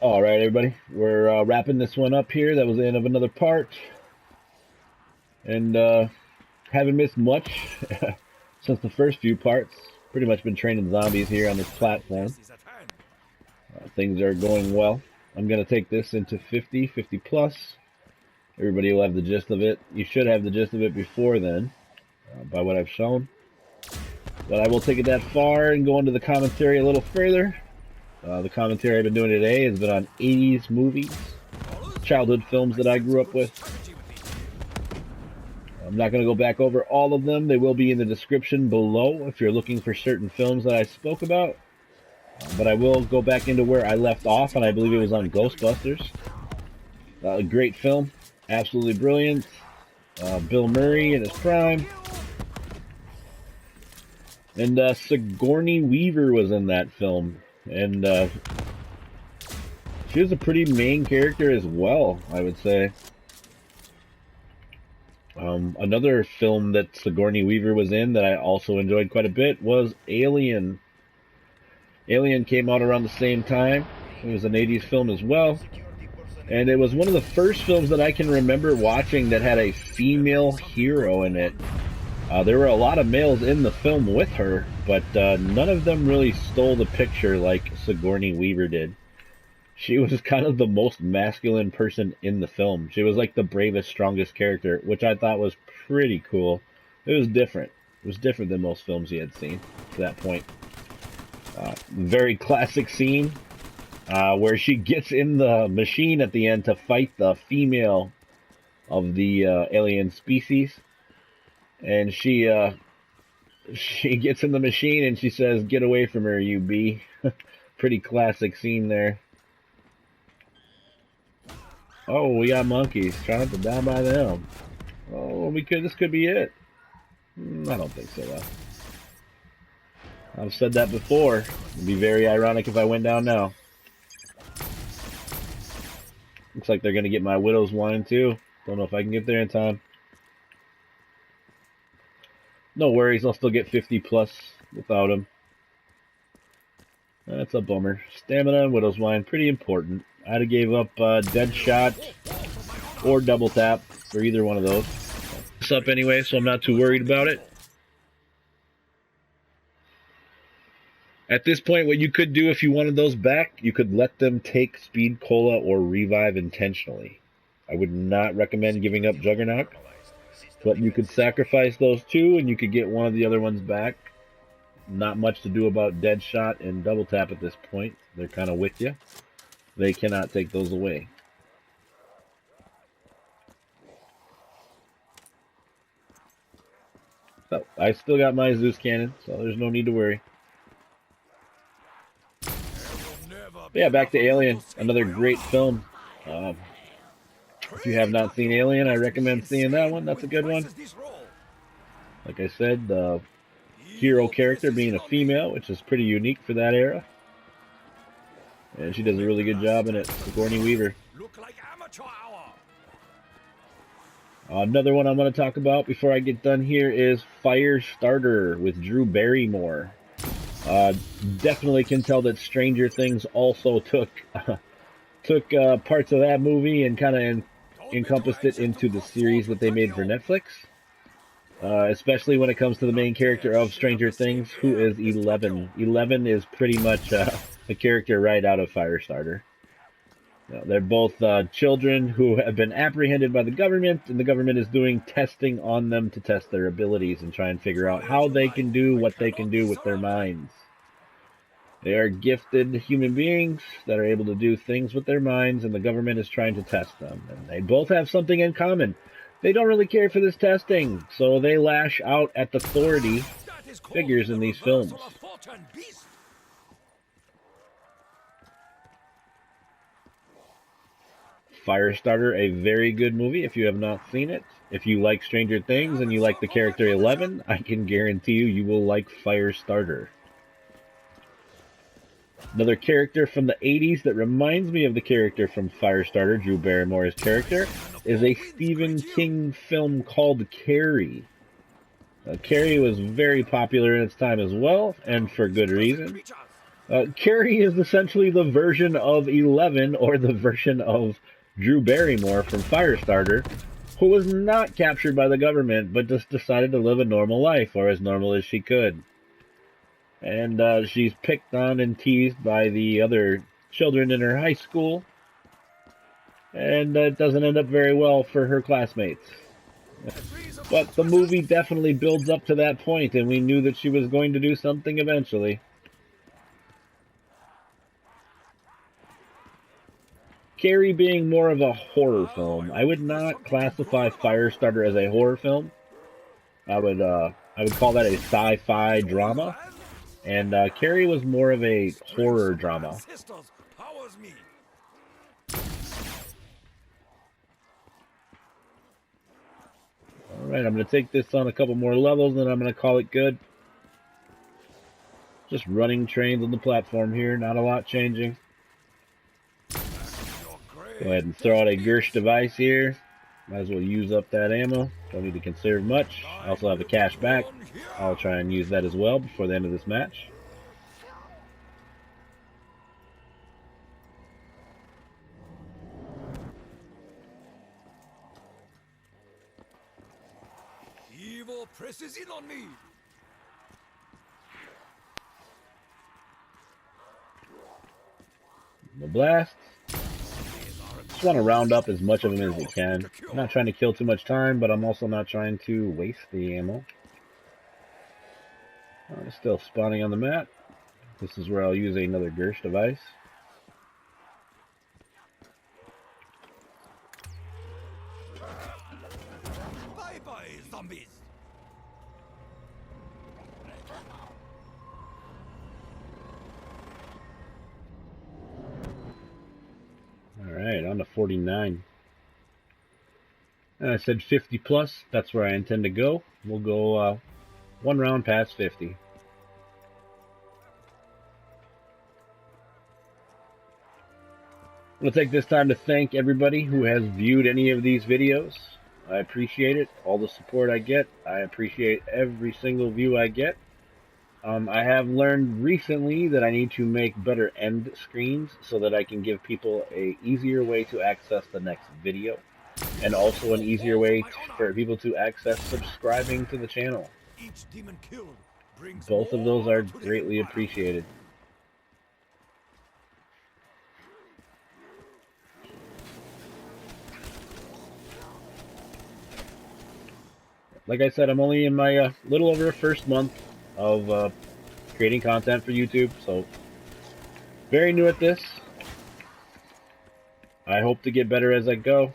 All right, everybody, we're wrapping this one up here. That was the end of another part, and haven't missed much since the first few parts. Pretty much been training zombies here on this platform. Things are going well. I'm going to take this into 50, 50 plus. Everybody will have the gist of it. You should have the gist of it before then, by what I've shown. But I will take it that far and go into the commentary a little further. The commentary I've been doing today has been on 80s movies, childhood films that I grew up with. I'm not going to go back over all of them. They will be in the description below if you're looking for certain films that I spoke about. But I will go back into where I left off, and I believe it was on Ghostbusters. A great film, absolutely brilliant. Bill Murray in his prime. And Sigourney Weaver was in that film. And she was a pretty main character as well, I would say. Another film that Sigourney Weaver was in that I also enjoyed quite a bit was Alien. Alien came out around the same time. It was an 80s film as well. And it was one of the first films that I can remember watching that had a female hero in it. There were a lot of males in the film with her, but none of them really stole the picture like Sigourney Weaver did. She was kind of the most masculine person in the film. She was like the bravest, strongest character, which I thought was pretty cool. It was different. It was different than most films you had seen to that point. Very classic scene where she gets in the machine at the end to fight the female of the alien species. And she gets in the machine and she says, "Get away from her, you bee." Pretty classic scene there. Oh, we got monkeys. Try not to die by them. Oh, this could be it. I don't think so, though. I've said that before. It'd be very ironic if I went down now. Looks like they're going to get my widow's wine, too. Don't know if I can get there in time. No worries, I'll still get 50 plus without him. That's a bummer. Stamina and widow's wine, pretty important. I'd have gave up dead shot or double tap for either one of those. It's up anyway, so I'm not too worried about it. At this point, what you could do if you wanted those back, you could let them take Speed Cola or Revive intentionally. I would not recommend giving up Juggernaut, but you could sacrifice those two and you could get one of the other ones back. Not much to do about dead shot and double tap at this point. They're kind of with you. They cannot take those away. So, I still got my Zeus cannon, so there's no need to worry. But yeah, back to Alien. Another great film. If you have not seen Alien, I recommend seeing that one. That's a good one. Like I said, the hero character being a female, which is pretty unique for that era. And she does a really good job in it. Sigourney Weaver. Another one I'm going to talk about before I get done here is Firestarter with Drew Barrymore. Definitely can tell that Stranger Things also took parts of that movie and kind of encompassed it into the series that they made for Netflix. Especially when it comes to the main character of Stranger Things, who is 11. 11 is pretty much a character right out of Firestarter. They're both children who have been apprehended by the government, and the government is doing testing on them to test their abilities and try and figure out how they can do what they can do with their minds. They are gifted human beings that are able to do things with their minds, and the government is trying to test them. And they both have something in common. They don't really care for this testing, so they lash out at the authority figures in these films. Firestarter, a very good movie if you have not seen it. If you like Stranger Things and you like the character 11, I can guarantee you will like Firestarter. Another character from the 80s that reminds me of the character from Firestarter, Drew Barrymore's character, is a Stephen King film called Carrie. Carrie was very popular in its time as well, and for good reason. Carrie is essentially the version of 11, or the version of Drew Barrymore from Firestarter, who was not captured by the government, but just decided to live a normal life, or as normal as she could. And she's picked on and teased by the other children in her high school, and it doesn't end up very well for her classmates. But the movie definitely builds up to that point, and we knew that she was going to do something eventually. Carrie being more of a horror film. I would not classify Firestarter as a horror film. I would call that a sci-fi drama. And Carrie was more of a horror drama. Alright, I'm going to take this on a couple more levels, and then I'm going to call it good. Just running trains on the platform here, not a lot changing. Go ahead and throw out a Gersh device here. Might as well use up that ammo. Don't need to conserve much. I also have the cash back. I'll try and use that as well before the end of this match. Evil presses in on me. The blast. Just want to round up as much of them as we can. I'm not trying to kill too much time, but I'm also not trying to waste the ammo. Still spawning on the map. This is where I'll use another Gersh device. Bye-bye, zombies. Alright, on to 49. And I said 50 plus. That's where I intend to go. We'll go one round past 50. I'm going to take this time to thank everybody who has viewed any of these videos. I appreciate it. All the support I get. I appreciate every single view I get. I have learned recently that I need to make better end screens so that I can give people an easier way to access the next video, and also an easier way for people to access subscribing to the channel. Both of those are greatly appreciated. Like I said, I'm only in my little over first month of creating content for YouTube, so very new at this. I hope to get better as I go.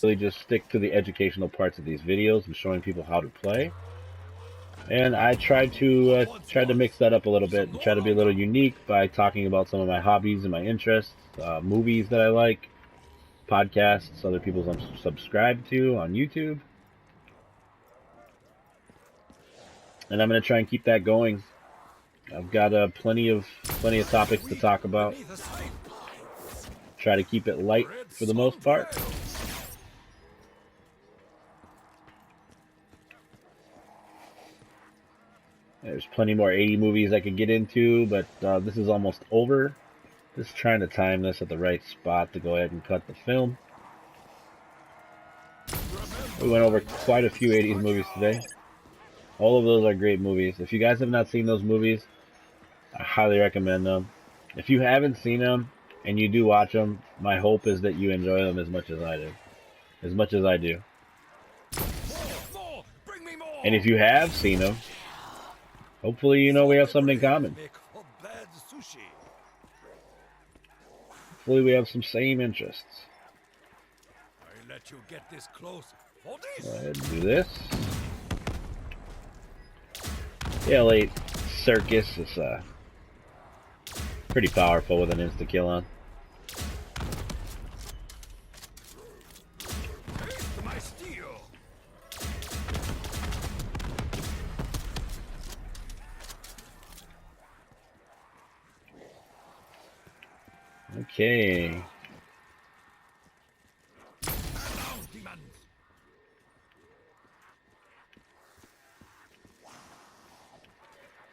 Really just stick to the educational parts of these videos and showing people how to play. And I tried to mix that up a little bit and try to be a little unique by talking about some of my hobbies and my interests, movies that I like, podcasts other people subscribe to on YouTube. And I'm going to try and keep that going. I've got plenty of topics to talk about. Try to keep it light for the most part. There's plenty more 80 movies I could get into, but this is almost over. Just trying to time this at the right spot to go ahead and cut the film. We went over quite a few 80s movies today. All of those are great movies. If you guys have not seen those movies, I highly recommend them. If you haven't seen them and you do watch them, my hope is that you enjoy them as much as I do. As much as I do. And if you have seen them, hopefully you know we have something in common. Hopefully we have some same interests. Go ahead and do this. The L8 Circus is pretty powerful with an insta-kill on. Okay.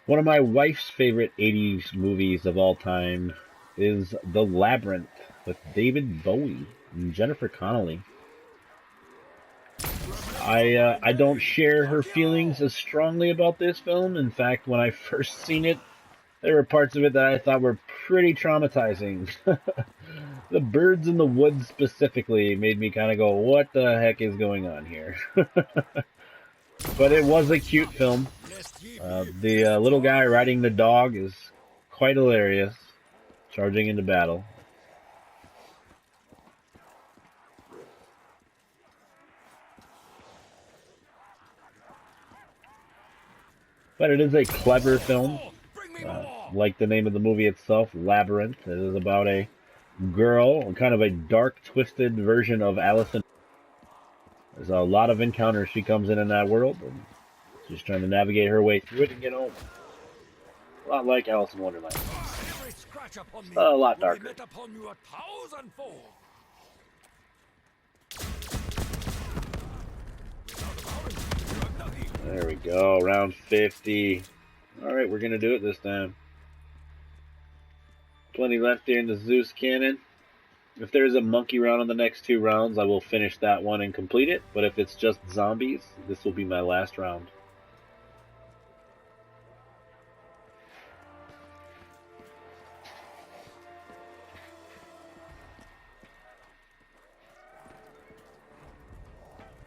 One of my wife's favorite 80s movies of all time is The Labyrinth with David Bowie and Jennifer Connelly. I don't share her feelings as strongly about this film. In fact, when I first seen it, there were parts of it that I thought were pretty traumatizing. The birds in the woods specifically made me kind of go, what the heck is going on here? But it was a cute film. The little guy riding the dog is quite hilarious, charging into battle. But it is a clever film. Like the name of the movie itself, Labyrinth. It is about a girl, kind of a dark, twisted version of Alice in. There's a lot of encounters she comes in that world, and she's trying to navigate her way through it and get home. A lot like Alice in Wonderland. A lot darker. There we go, round 50. Alright, we're going to do it this time. Plenty left here in the Zeus cannon. If there's a monkey round in the next 2 rounds, I will finish that one and complete it. But if it's just zombies, this will be my last round.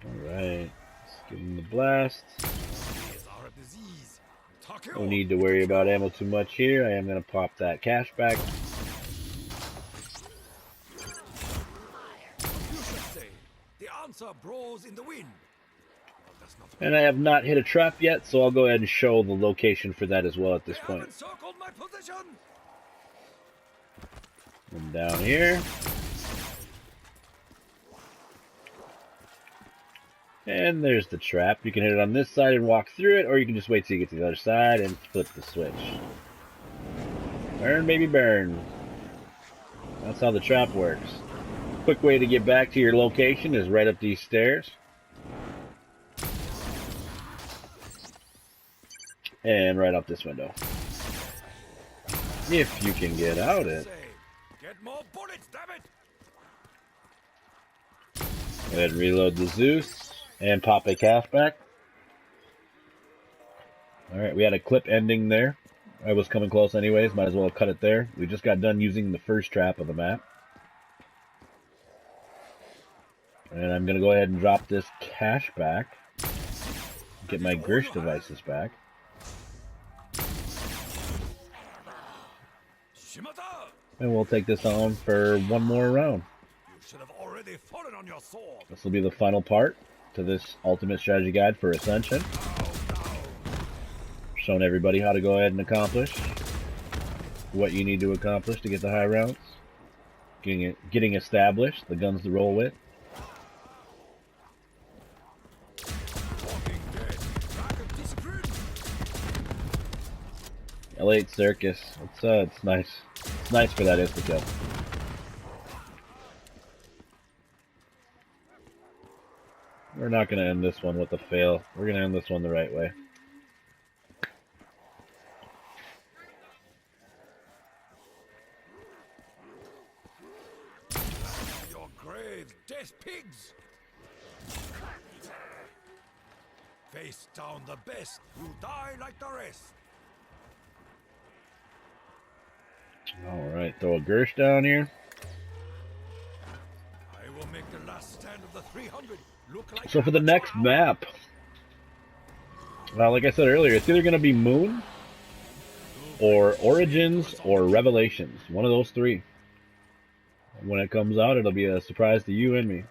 Alright, let's give him the blast. No need to worry about ammo too much here. I am going to pop that cash back. And I have not hit a trap yet, so I'll go ahead and show the location for that as well at this point. And down here. And there's the trap. You can hit it on this side and walk through it, or you can just wait till you get to the other side and flip the switch. Burn, baby, burn. That's how the trap works. Quick way to get back to your location is right up these stairs. And right up this window. If you can get out it. Get more bullets, damn it! Go ahead and reload the Zeus. And pop a cash back. Alright, we had a clip ending there. I was coming close anyways, might as well cut it there. We just got done using the first trap of the map. And I'm going to go ahead and drop this cash back. Get my Gersh devices back. And we'll take this on for one more round. This will be the final part to this ultimate strategy guide for Ascension. Showing everybody how to go ahead and accomplish what you need to accomplish to get the high rounds. Getting established, the guns to roll with. L8 Circus. It's nice. It's nice for that insta-kill. We're not going to end this one with a fail. We're going to end this one the right way. Your grave, death pigs! Face down the best, who die like the rest. Alright, throw a Gersh down here. I will make the last stand of the 300 look like. So for the next map, well, like I said earlier, it's either going to be Moon, or Origins, or Revelations. One of those 3. When it comes out, it'll be a surprise to you and me.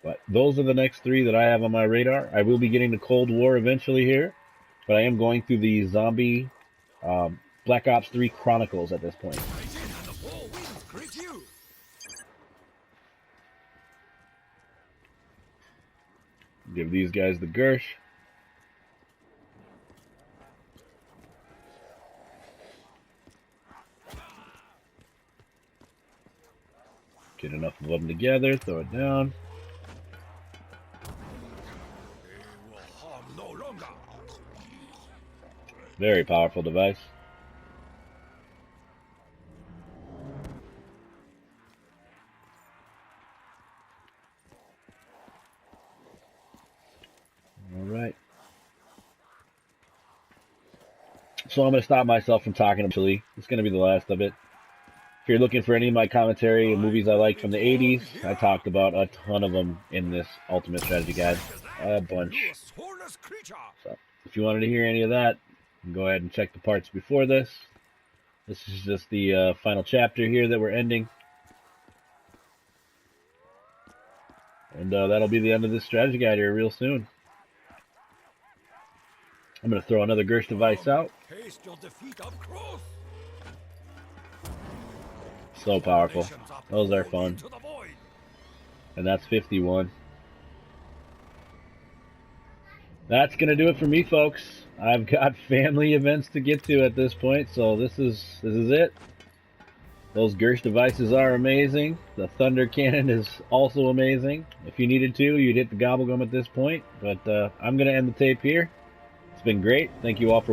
But those are the next 3 that I have on my radar. I will be getting the Cold War eventually here, but I am going through the zombie Black Ops 3 Chronicles at this point. Give these guys the Gersh. Get enough of them together, throw it down. They will harm no longer. Very powerful device. Alright. So I'm going to stop myself from talking eventually. It's going to be the last of it. If you're looking for any of my commentary and movies I like from the 80s, I talked about a ton of them in this Ultimate Strategy Guide. A bunch. So if you wanted to hear any of that, you can go ahead and check the parts before this. This is just the final chapter here that we're ending. And that'll be the end of this strategy guide here real soon. I'm going to throw another Gersh device out. So powerful. Those are fun. And that's 51. That's going to do it for me, folks. I've got family events to get to at this point, so this is it. Those Gersh devices are amazing. The Thunder Cannon is also amazing. If you needed to, you'd hit the Gobblegum at this point. But I'm going to end the tape here. It's been great. Thank you all for